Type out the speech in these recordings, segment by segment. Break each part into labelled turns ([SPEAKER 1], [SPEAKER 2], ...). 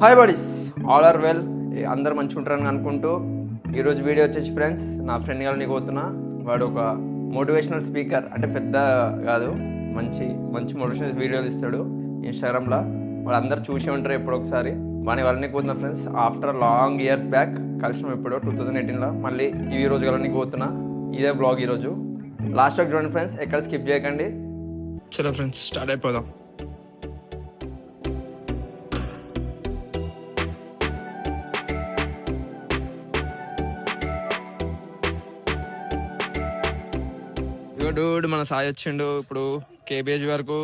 [SPEAKER 1] Hi buddies, all are well, అందరు మంచిగా ఉంటారని అనుకుంటూ ఈరోజు వీడియో వచ్చేసి ఫ్రెండ్స్ నా ఫ్రెండ్ గారిని పోతున్నా. వాడు ఒక మోటివేషనల్ స్పీకర్, అంటే పెద్ద కాదు, మంచి మంచి మోటివేషనల్ వీడియోలు ఇస్తాడు ఇన్స్టాగ్రామ్లో. వాళ్ళు అందరు చూసే ఉంటారు ఎప్పుడో ఒకసారి. వాళ్ళని పోతున్నా friends. After long years back కలిసినాం ఎప్పుడో 2018లో. మళ్ళీ ఈ రోజు గలనికి పోతున్నా. ఇదే బ్లాగ్ ఈరోజు. లాస్ట్ వరకు చూడండి ఫ్రెండ్స్, ఎక్కడ స్కిప్ చేయకండి. చలో ఫ్రెండ్స్, స్టార్ట్ అయిపోదాం. డూడ్ మన సాయి వచ్చిండు. ఇప్పుడు కేబిహెచ్ వరకు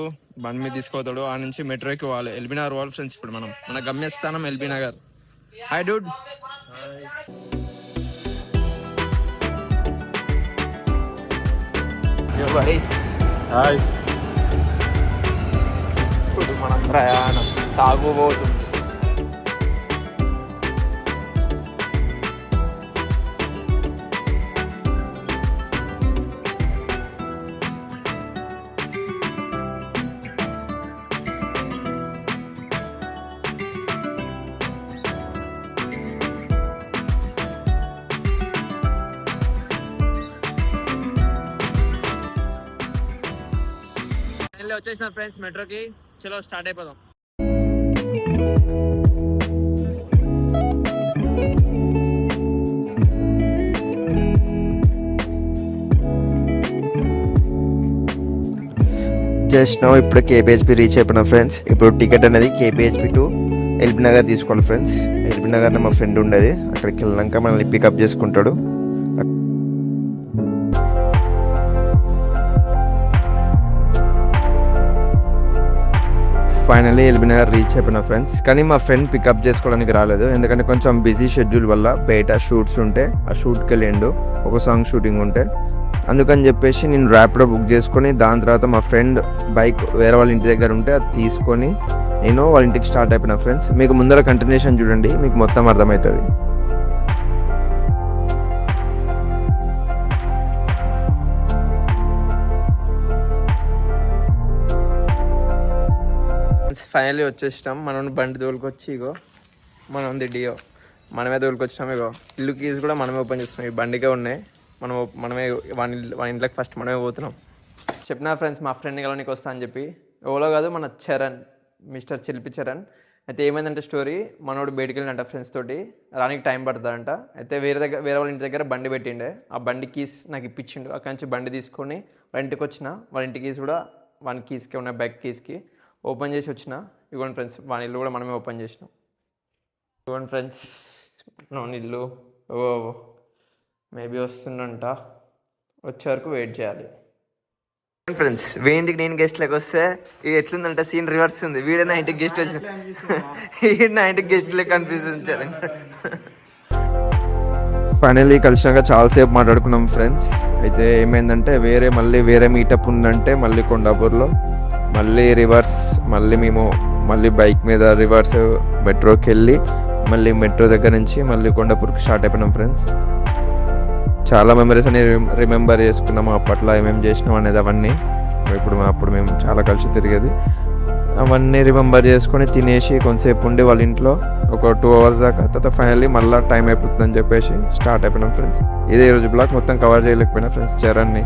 [SPEAKER 1] బండి మీద తీసుకోతాడు. ఆ నుంచి మెట్రోకి పోవాలి, ఎల్బీ నగర్ పోవాలి ఫ్రెండ్స్. ఇప్పుడు మన గమ్యస్థానం LB Nagar. Hi dude.
[SPEAKER 2] Hi.
[SPEAKER 1] ఇప్పుడు మన ప్రయాణం సాగుబోతుంది. వచ్చేసిన ఫ్రెండ్స్ మెట్రోకి. చలో స్టార్ట్ అయిపోదాం.
[SPEAKER 3] జస్ట్ నో ఇప్పుడు కేబిహెచ్పి రీచ్ అయిపోయినా ఫ్రెండ్స్. ఇప్పుడు టికెట్ అనేది కేబిహెచ్పి టు ఎల్బీ నగర్ తీసుకోవాలి ఫ్రెండ్స్. ఎల్బీ నగర్లో మా ఫ్రెండ్ ఉండేది, అక్కడికి వెళ్ళాక మనల్ని పికప్ చేసుకుంటాడు. ఫైనల్లీ ఎల్బీ నగర్ రీచ్ అయిపోయినా ఫ్రెండ్స్. కానీ మా ఫ్రెండ్ పికప్ చేసుకోవడానికి రాలేదు, ఎందుకంటే కొంచెం బిజీ షెడ్యూల్ వల్ల బయట షూట్స్ ఉంటే ఆ షూట్కి వెళ్ళిండు, ఒక సాంగ్ షూటింగ్ ఉంటే. అందుకని చెప్పేసి నేను ర్యాపిడో బుక్ చేసుకొని దాని తర్వాత మా ఫ్రెండ్ బైక్ వేరే వాళ్ళ ఇంటి దగ్గర ఉంటే అది తీసుకొని నేను వాళ్ళ ఇంటికి స్టార్ట్ అయిపోయినా ఫ్రెండ్స్. మీకు ముందర కంటిన్యూషన్ చూడండి, మీకు మొత్తం అర్థమవుతుంది.
[SPEAKER 1] ఫైనల్లీ వచ్చేసినాం. మనం బండి తోలుకొచ్చి ఇగో మనం డియో మనమే తోలుకొచ్చినాం. ఇగో ఇల్లు కీస్ కూడా మనమే ఓపెన్ చేస్తున్నాం. ఈ బండికే ఉన్నాయి. మనమే వాని ఇంట్లోకి ఫస్ట్ మనమే పోతున్నాం. చెప్పినా ఫ్రెండ్స్, మా ఫ్రెండ్ కలవనికి వస్తా అని చెప్పి. ఎవరో కాదు, మన చరణ్, మిస్టర్ చిలిపి చరణ్. అయితే ఏమైందంటే స్టోరీ, మనోడు బయటికి వెళ్ళినట్ట ఫ్రెండ్స్ తోటి. రానికి టైం పడుతుందంట. అయితే వేరే వాళ్ళ ఇంటి దగ్గర బండి పెట్టిండే. ఆ బండి కీస్ నాకు ఇప్పించిండు. అక్కడి నుంచి బండి తీసుకొని వాళ్ళ ఇంటికి వచ్చిన. వాళ్ళ ఇంటి కీస్ కూడా వాని కీస్కి ఉన్నాయి, బైక్ కీస్కి. ఓపెన్ చేసి వచ్చిన. ఇవ్వండి ఫ్రెండ్స్, వాని ఇల్లు కూడా మనమే ఓపెన్ చేసినాం. ఇవ్వండి ఫ్రెండ్స్, నోన్ ఇల్లు. ఓ మేబీ వస్తుందంట, వచ్చే వరకు వెయిట్ చేయాలి. ఫ్రెండ్స్, వీడింటికి నేను గెస్ట్ లెక్క వస్తే ఇది ఎట్లుందంటే సీన్ రివర్స్ ఉంది. వీడే నా ఇంటికి గెస్ట్ వచ్చిన, వీడు నా ఇంటికి గెస్ట్ లెక్క కనిపిస్తుంది.
[SPEAKER 3] ఫైనల్లీ కలిసినాక చాలాసేపు మాట్లాడుకున్నాం ఫ్రెండ్స్. అయితే ఏమైందంటే మళ్ళీ వేరే మీటప్ ఉందంటే మళ్ళీ కొండాపూర్లో. మళ్ళీ రివర్స్, మళ్ళీ బైక్ మీద రివర్స్ మెట్రోకి వెళ్ళి మళ్ళీ మెట్రో దగ్గర నుంచి మళ్ళీ కొండాపూర్కి స్టార్ట్ అయిపోయినాం ఫ్రెండ్స్. చాలా మెమరీస్ అని రిమెంబర్ చేసుకున్నాము. అప్పట్లో ఏమేమి చేసినాం అనేది అవన్నీ. అప్పుడు మేము చాలా కలిసి తిరిగేది. అవన్నీ రిమెంబర్ చేసుకొని తినేసి కొంతసేపు ఉండి వాళ్ళ ఇంట్లో ఒక 2 hours దాకా. తర్వాత ఫైనల్లీ మళ్ళీ టైం అయిపోతుందని చెప్పేసి స్టార్ట్ అయిపోయినాం ఫ్రెండ్స్. ఇదే ఈరోజు బ్లాగ్. మొత్తం కవర్ చేయలేకపోయినా ఫ్రెండ్స్ చరణ్ని.